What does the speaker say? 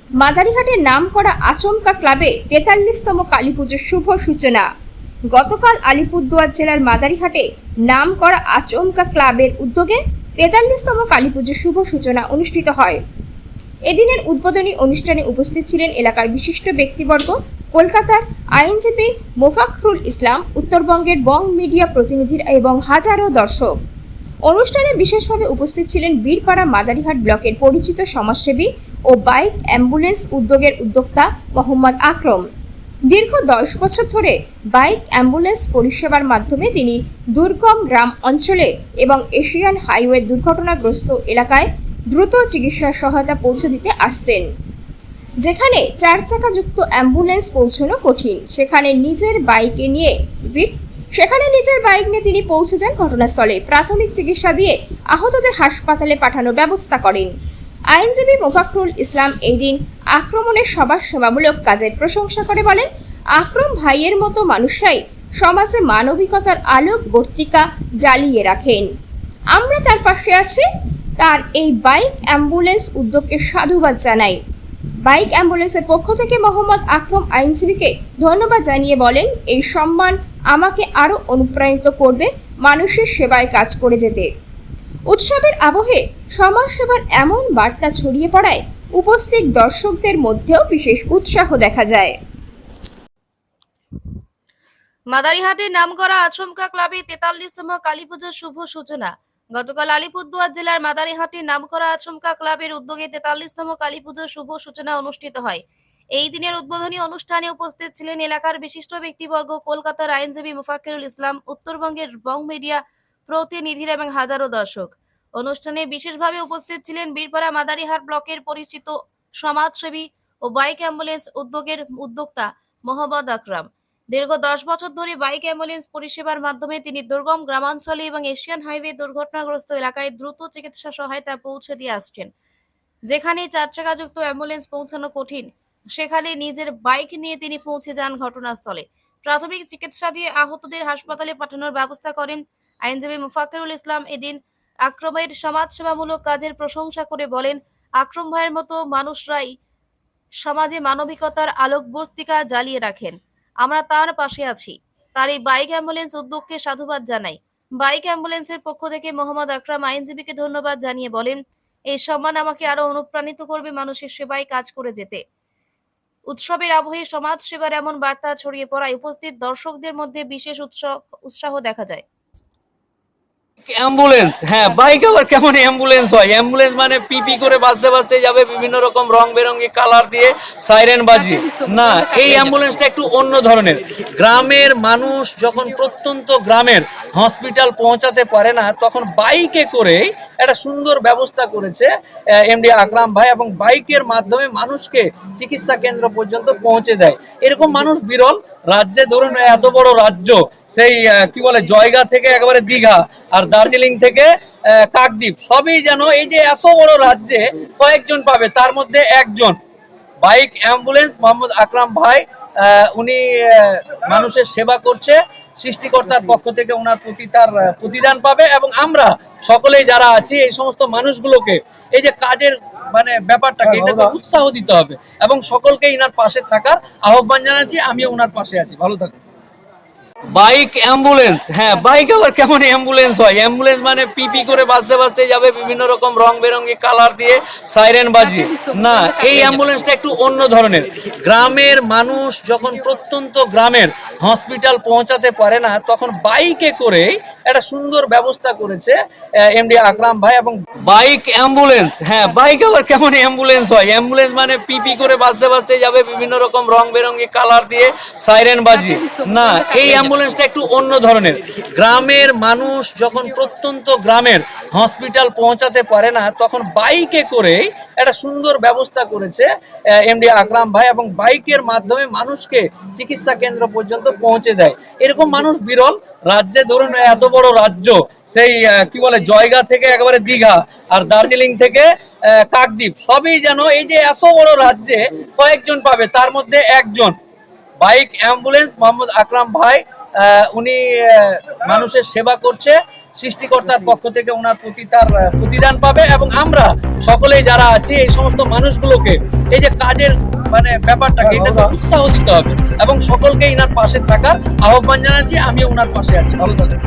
মাদারিহাটের নামকরা আচমকা ক্লাবে ৪৩তম কালীপুজোর শুভ সূচনা। গতকাল আলিপুরদুয়ার জেলার মাদারিহাটে নামকরা আচমকা ক্লাবের উদ্যোগে ৪৩তম কালীপুজোর শুভ সূচনা অনুষ্ঠিত হয়। এদিনের উদ্বোধনী অনুষ্ঠানে উপস্থিত ছিলেন এলাকার বিশিষ্ট ব্যক্তিবর্গ, কলকাতার আইনজীবী মোফাখরুল ইসলাম, উত্তরবঙ্গের বং মিডিয়া প্রতিনিধিরা এবং হাজারো দর্শক। অনুষ্ঠানে বিশেষভাবে উপস্থিত ছিলেন বীরপাড়া মাদারিহাট ব্লকের পরিচিত সমাজসেবী ও বাইক অ্যাম্বুলেন্স উদ্যোগের উদ্যোক্তা মোহাম্মদ আকরম। দীর্ঘ 10 বছর ধরে বাইক অ্যাম্বুলেন্স পরিষেবার মাধ্যমে তিনি দুর্গম গ্রাম অঞ্চলে এবং এশিয়ান হাইওয়ে দুর্ঘটনাগ্রস্ত এলাকায় দ্রুত চিকিৎসা সহায়তা পৌঁছে দিতে আসছেন। যেখানে 4 চাকাযুক্ত অ্যাম্বুলেন্স পৌঁছানো কঠিন, সেখানে নিজের বাইক নিয়ে তিনি পৌঁছে যান ঘটনাস্থলে। প্রাথমিক চিকিৎসা দিয়ে আহতদের হাসপাতালে পাঠানোর ব্যবস্থা করেন। আইনজীবী মোফাখরুল ইসলাম এই দিন আক্রমণের সবার সেবামূলক কাজের প্রশংসা করে বলেন, আকরম ভাইয়ের মতো মানুষরাই সমাজে মানবিকতার আলোক বর্তিকা জ্বালিয়ে রাখেন। আমরা তার পাশে আছি। তার এই বাইক অ্যাম্বুলেন্স উদ্যোগকে সাধুবাদ জানাই। বাইক অ্যাম্বুলেন্সের পক্ষ থেকে মোহাম্মদ আকরম আইনজীবীকে ধন্যবাদ জানিয়ে বলেন, এই সম্মান আমাকে আরও অনুপ্রাণিত করবে মানুষের সেবায় কাজ করে যেতে। উৎসবের আবহে সমাজ সেবার এমন বার্তা ছড়িয়ে পড়ায় উপস্থিত দর্শকদের মধ্যেও বিশেষ উৎসাহ দেখা যায়। মাদারিহাটের নামকরা আচমকা ক্লাবে ৪৩তম কালীপুজোর শুভ সূচনা। গতকাল আলিপুরদুয়ার জেলার মাদারিহাটের নামকরা আচমকা ক্লাবের উদ্যোগে ৪৩তম কালীপুজোর শুভ সূচনা অনুষ্ঠিত হয়। এই দিনের উদ্বোধনী অনুষ্ঠানে উপস্থিত ছিলেন এলাকার বিশিষ্ট ব্যক্তিবর্গ, কলকাতার আইনজীবী মোফাখরুল ইসলাম, উত্তরবঙ্গের বং মিডিয়া প্রতিনিধিরা এবং হাজারো দর্শক। অনুষ্ঠানে বিশেষভাবে উপস্থিত ছিলেন বীরপাড়া মাদারিহাট ব্লকের পরিচিত সমাজসেবী ও বাইক অ্যাম্বুলেন্স উদ্যোগের উদ্যোক্তা মোহাম্মদ আকরম। দীর্ঘ 10 বছর ধরে বাইক অ্যাম্বুলেন্স পরিষেবার মাধ্যমে তিনি দুর্গম গ্রামাঞ্চলে এবং এশিয়ান হাইওয়ে দুর্ঘটনাগ্রস্ত এলাকায় দ্রুত চিকিৎসা সহায়তা পৌঁছে দিয়ে আসছেন। যেখানে 4 চাকাযুক্ত অ্যাম্বুলেন্স পৌঁছানো কঠিন, সেখানে নিজের বাইক নিয়ে তিনি পৌঁছে যান ঘটনাস্থলে। প্রাথমিক চিকিৎসা দিয়ে আহতদের হাসপাতালে পাঠানোর ব্যবস্থা করেন। আইনজীবী মোফাখরুল ইসলাম এদিন আকরমের সমাজসেবামূলক কাজের প্রশংসা করে বলেন, আকরম ভাইয়ের মতো মানুষরাই সমাজে মানবিকতার আলোকবর্তিকা জ্বালিয়ে রাখেন। আমরা তার পাশে আছি। তার এই বাইক অ্যাম্বুলেন্স উদ্যোগকে সাধুবাদ জানাই। বাইক অ্যাম্বুলেন্সের পক্ষ থেকে মোহাম্মদ আকরম আইনজীবীকে ধন্যবাদ জানিয়ে বলেন, এই সম্মান আমাকে আরো অনুপ্রাণিত করবে মানুষের সেবায় কাজ করে যেতে। উৎসবের আবহে সমাজ সেবার এমন বার্তা ছড়িয়ে পড়ায় উপস্থিত দর্শকদের মধ্যে বিশেষ উৎসাহ দেখা যায়। অ্যাম্বুলেন্স, হ্যাঁ, বাইক আবার কেমন অ্যাম্বুলেন্স হয়? অ্যাম্বুলেন্স মানে পিপি করে বাজতে বাজতে যাবে, বিভিন্ন রকম রং বেরঙের কালার দিয়ে সাইরেন বাজিয়ে। না, এই অ্যাম্বুলেন্সটা একটু অন্য ধরনের। গ্রামের মানুষ যখন প্রত্যন্ত গ্রামের হসপিটাল পৌঁছাতে পারে না, তখন বাইকে করেই একটা সুন্দর ব্যবস্থা করেছে এমডি আকরাম ভাই, এবং বাইকের মাধ্যমে মানুষকে চিকিৎসা কেন্দ্র পর্যন্ত পৌঁছে দেয়। এরকম মানুষ বিরল। রাজ্যে ধরুন এত বড় রাজ্য, সেই কি বলে জয়গা থেকে একেবারে দীঘা, আর দার্জিলিং থেকে কাকদ্বীপ, সবই যেন এই যে এত বড় রাজ্যে কয়েকজন পাবে, তার মধ্যে একজন বাইক অ্যাম্বুলেন্স মোহাম্মদ আকরাম ভাই। উনি মানুষের সেবা করছে, সৃষ্টিকর্তার পক্ষ থেকে ওনার প্রতি তার প্রতিদান পাবে। এবং আমরা সকলেই যারা আছি, এই সমস্ত মানুষগুলোকে এই যে কাজের মানে ব্যাপারটাকে এটাকে উৎসাহ দিতে হবে এবং সকলকে ইনার পাশে থাকার আহ্বান জানাচ্ছি। আমিও ওনার পাশে আছি। ভালো থাকুন। বাইক অ্যাম্বুলেন্স, হ্যাঁ, বাইক আবার কেমন অ্যাম্বুলেন্স হয়? অ্যাম্বুলেন্স মানে পিপি করে বাজতে বাজতে যাবে, বিভিন্ন রকম রং বেরঙের কালার দিয়ে সাইরেন বাজিয়ে। না, এই অ্যাম্বুলেন্সটা একটু অন্য ধরনের। গ্রামের মানুষ যখন প্রত্যন্ত গ্রামের হসপিটাল পৌঁছাতে পারে না, তখন বাইকে করেই একটা সুন্দর ব্যবস্থা করেছে এমডি আকরাম ভাই। এবং বাইক অ্যাম্বুলেন্স, হ্যাঁ, বাইক আবার কেমন অ্যাম্বুলেন্স হয়? অ্যাম্বুলেন্স মানে পিপি করে বাজতে বাজতে যাবে, বিভিন্ন রকম রং বেরঙের কালার দিয়ে সাইরেন বাজিয়ে। না, এই অ্যাম্বুলেন্সটা একটু অন্য ধরনের। গ্রামের মানুষ যখন প্রত্যন্ত গ্রামের হসপিটাল পৌঁছাতে পারে না, তখন বাইকে করেই একটা সুন্দর ব্যবস্থা করেছে এমডি আকরাম ভাই, এবং বাইকের মাধ্যমে মানুষকে চিকিৎসা কেন্দ্র পর্যন্ত পৌঁছে দেয়। এরকম মানুষ বিরল। রাজ্যে ধরুন এত বড় রাজ্য, সেই কি বলে জয়গা থেকে একেবারে দীঘা, আর দার্জিলিং থেকে কাকদ্বীপ, সবই যেন এই যে এত বড় রাজ্যে কয়েকজন পাবে, তার মধ্যে একজন বাইক অ্যাম্বুলেন্স মোহাম্মদ আকরাম ভাই উনি মানুষের সেবা করছে, সৃষ্টিকর্তার পক্ষ থেকে ওনার প্রতি তার প্রতিদান পাবে। এবং আমরা সকলেই যারা আছি এই সমস্ত মানুষগুলোকে এই যে কাজের মানে ব্যাপারটাকে এটাকে উৎসাহ দিতে হবে এবং সকলকে ইনার পাশে থাকার আহ্বান জানাচ্ছি। আমিও ওনার পাশে আছি। ভালো থাকবেন।